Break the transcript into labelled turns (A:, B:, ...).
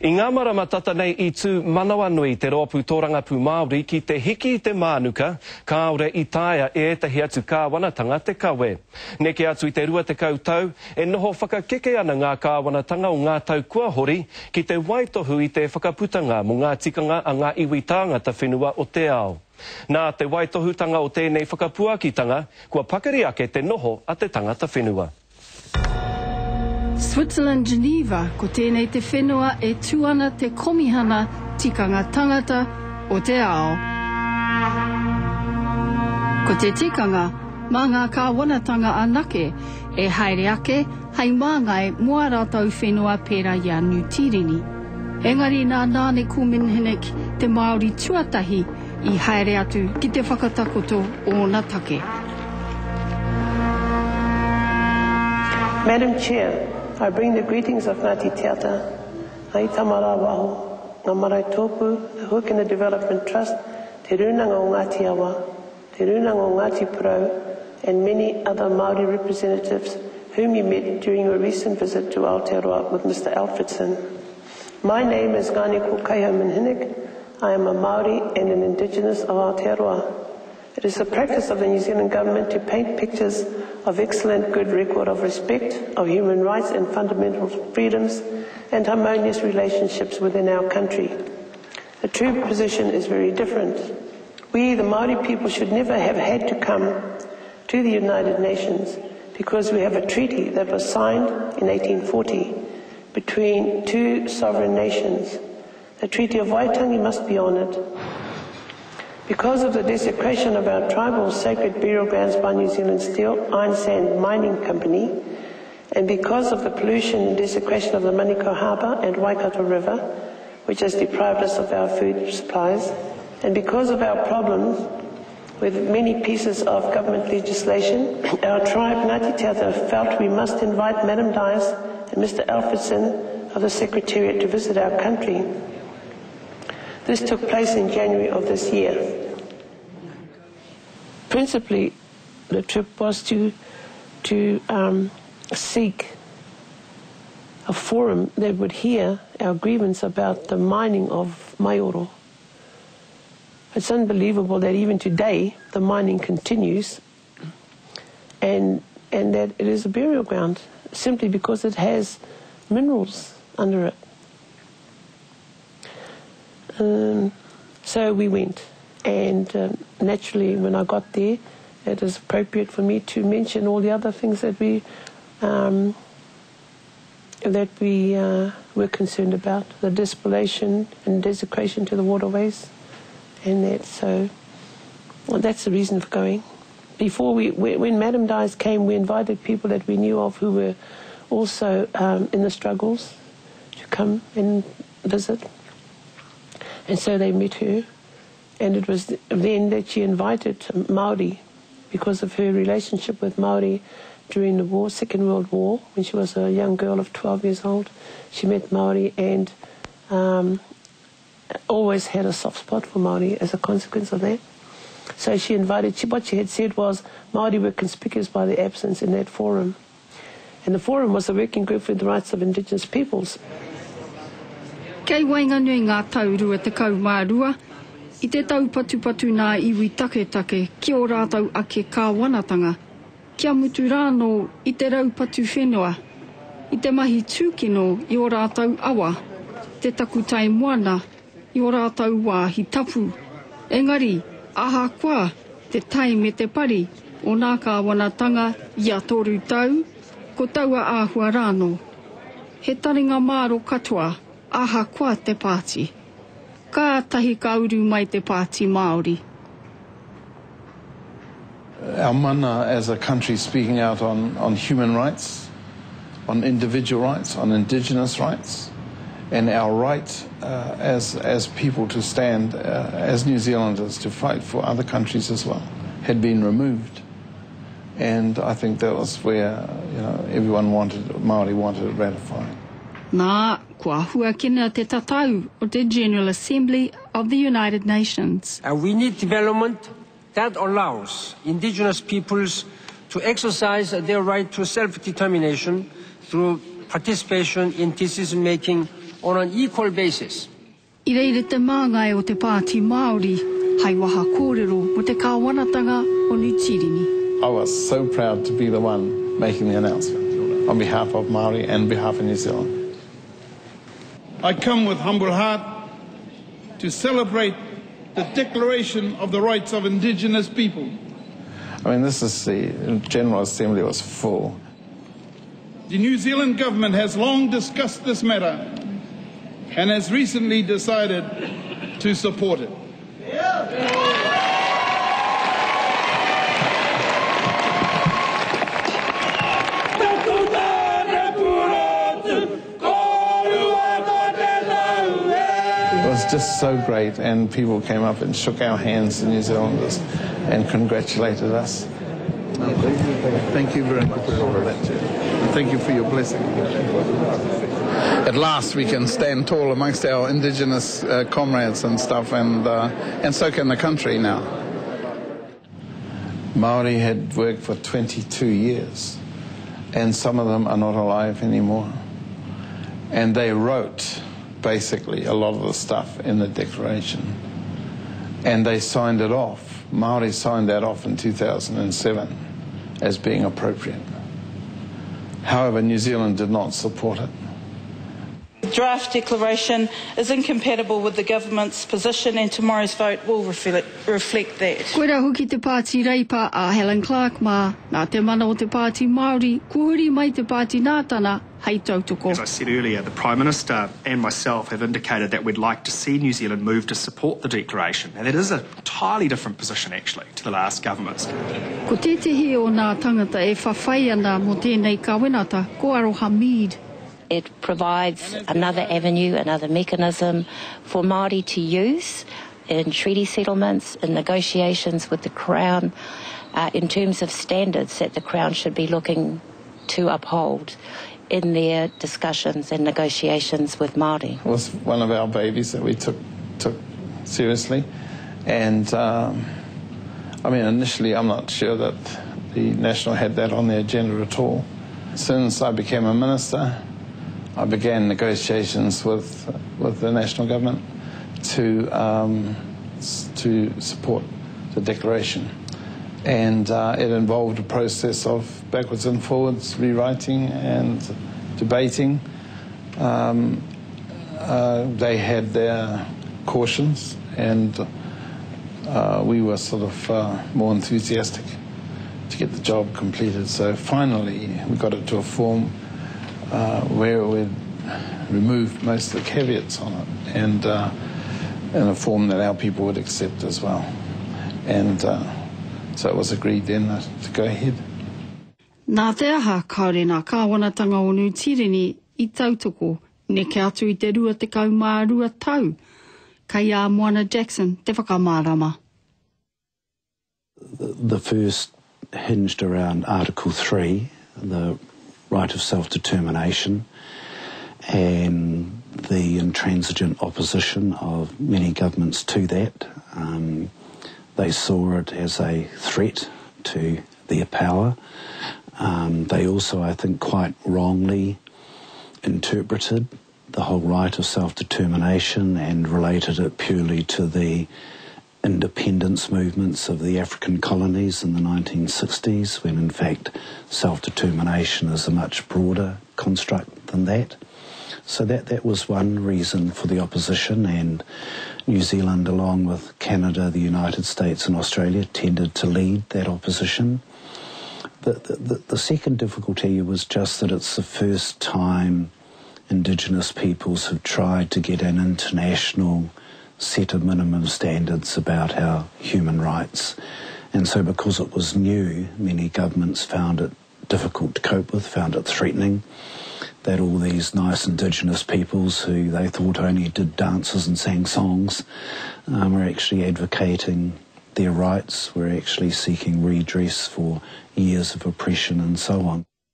A: I ngā marama tata nei I tū manawa nui te roapu tōranga pū Māori ki te hiki I te mānuka, kāore I tāia e etahi atu kāwanatanga te kawe. Neke atu I te rua te kautau, e noho whakakeke ana ngā kāwanatanga o ngā tau kua hori ki te waitohu I te whakaputanga mo ngā tikanga a ngā iwi tāngata whenua o te ao. Nā te waitohutanga o tēnei whakapuakitanga, kua pakari ake te noho a te tangata whenua.
B: Switzerland, Geneva, ko tēnei te whenua e tuana te komihana tikanga tangata o te ao. Ko te tikanga, mā ngā kāwanatanga anake, e haere ake, hei māngai mua rātau whenua pērā ia Nutirini. Engari nā nāne kuminhinek te Maori tuatahi I haere atu ki te whakatakoto o ngā take.
C: Madam Chair, I bring the greetings of Ngāti Teata, Ngāi Tamara Waho, Ngā Marae Tōpu, the Hook and the Development Trust, Te Runanga o Ngāti Awa, Te Runanga o Ngāti Porou, and many other Māori representatives whom you met during your recent visit to Aotearoa with Mr. Alfredson. My name is Ngāne Kōkaiho Minhinik. I am a Māori and an indigenous of Aotearoa. It is the practice of the New Zealand government to paint pictures of excellent good record of respect of human rights and fundamental freedoms and harmonious relationships within our country. The true position is very different. We, the Māori people, should never have had to come to the United Nations because we have a treaty that was signed in 1840 between two sovereign nations. The Treaty of Waitangi must be honoured. Because of the desecration of our tribal sacred burial grounds by New Zealand Steel Iron Sand Mining Company, and because of the pollution and desecration of the Manukau Harbour and Waikato River, which has deprived us of our food supplies, and because of our problems with many pieces of government legislation, our tribe, Ngāti Teata, felt we must invite Madam Dias and Mr. Alfredson of the Secretariat to visit our country. This took place in January of this year. Principally, the trip was to seek a forum that would hear our grievance about the mining of Maioro. It's unbelievable that even today the mining continues and that it is a burial ground simply because it has minerals under it. So we went, and naturally when I got there it is appropriate for me to mention all the other things that we were concerned about, the depopulation and desecration to the waterways, and that. So well, that's the reason for going. Before when Madam Dias came, we invited people that we knew of who were also in the struggles to come and visit. And so they met her, and it was then that she invited Māori, because of her relationship with Māori during the war, Second World War, when she was a young girl of 12 years old. She met Māori and always had a soft spot for Māori as a consequence of that. So she invited, what she had said was Māori were conspicuous by their absence in that forum. And the forum was a working group for the rights of indigenous peoples.
B: Kei wainga nui ngā taurua te kaumārua, I te tau patu nā iwi take ki o rātau ake kāwanatanga, kia mutu rāno I te raupatu whenua, I te mahi tūkino I o rātau awa, te takutai moana I o rātau wāhi tapu. Engari, aha koa, te tai me te pari o nā kāwanatanga ia toru tau, ko taua āhua rāno. He taringa māro katoa, aha koa te pāti. Ka tahi kauru mai te pāti Māori.
D: Our mana as a country speaking out on human rights, on individual rights, on indigenous rights, and our right as people to stand as New Zealanders to fight for other countries as well, had been removed. And I think that was where everyone Māori wanted it ratified.
B: Nā, kua hua kina te tatau o the General Assembly of the United Nations.
E: We need development that allows indigenous peoples to exercise their right to self-determination through participation in decision-making on an equal basis.
B: I reire te māngai o te pāti Maori, hei waha kōrero mo te kāwanatanga o Nutirini.
D: I was so proud to be the one making the announcement on behalf of Maori and behalf of New Zealand.
F: I come with humble heart to celebrate the Declaration of the Rights of Indigenous People.
D: I mean, the General Assembly was full.
F: The New Zealand government has long discussed this matter and has recently decided to support it.
D: It was just so great, and people came up and shook our hands, the New Zealanders, and congratulated us.
F: Thank you very much for that, too. And thank you for your blessing.
D: At last we can stand tall amongst our indigenous comrades and stuff, and so can the country now. Maori had worked for 22 years, and some of them are not alive anymore. And they wrote basically a lot of the stuff in the Declaration, and they signed it off. Maori signed that off in 2007 as being appropriate. However, New Zealand did not support it.
G: The draft declaration is incompatible with the government's position, and tomorrow's vote will reflect that.
B: Koe rā hoki te pāti reipa a Helen Clark mā, nā te mana o te pāti Māori, kuhuri mai te pāti nātana, hei tautoko.
H: As I said earlier, the Prime Minister and myself have indicated that we'd like to see New Zealand move to support the declaration, and that is an entirely different position actually to the last government's.
B: Ko tetehi o nā tangata e whawhai ana mo tēnei kawenata, ko Aroha Mead.
I: It provides another avenue, another mechanism for Māori to use in treaty settlements, in negotiations with the Crown, in terms of standards that the Crown should be looking to uphold in their discussions and negotiations with Māori.
D: It was one of our babies that we took seriously, and I mean, initially I'm not sure that the National had that on the agenda at all. Since I became a minister, I began negotiations with the national government to support the declaration, and it involved a process of backwards and forwards rewriting and debating. They had their cautions, and we were sort of more enthusiastic to get the job completed. So finally we got it to a form where we'd removed most of the caveats on it, and in a form that our people would accept as well. And so it was agreed then to go ahead.
B: Nā te aha, kaore nā kāwanatanga o Nutirini I tautoko, neke atu I te rua te kaumā rua tau. Kai a Moana Jackson, te whakamārama.
J: The first hinged around Article 3, the right of self-determination, and the intransigent opposition of many governments to that. They saw it as a threat to their power. They also, I think, quite wrongly interpreted the whole right of self-determination and related it purely to the independence movements of the African colonies in the 1960s, when in fact self-determination is a much broader construct than that. So that was one reason for the opposition, and New Zealand, along with Canada, the United States and Australia, tended to lead that opposition. The second difficulty was just that it's the first time Indigenous peoples have tried to get an international set of minimum standards about our human rights. And so because it was new, many governments found it difficult to cope with, found it threatening, that all these nice Indigenous peoples who they thought only did dances and sang songs were actually advocating their rights, were actually seeking redress for years of oppression and so on.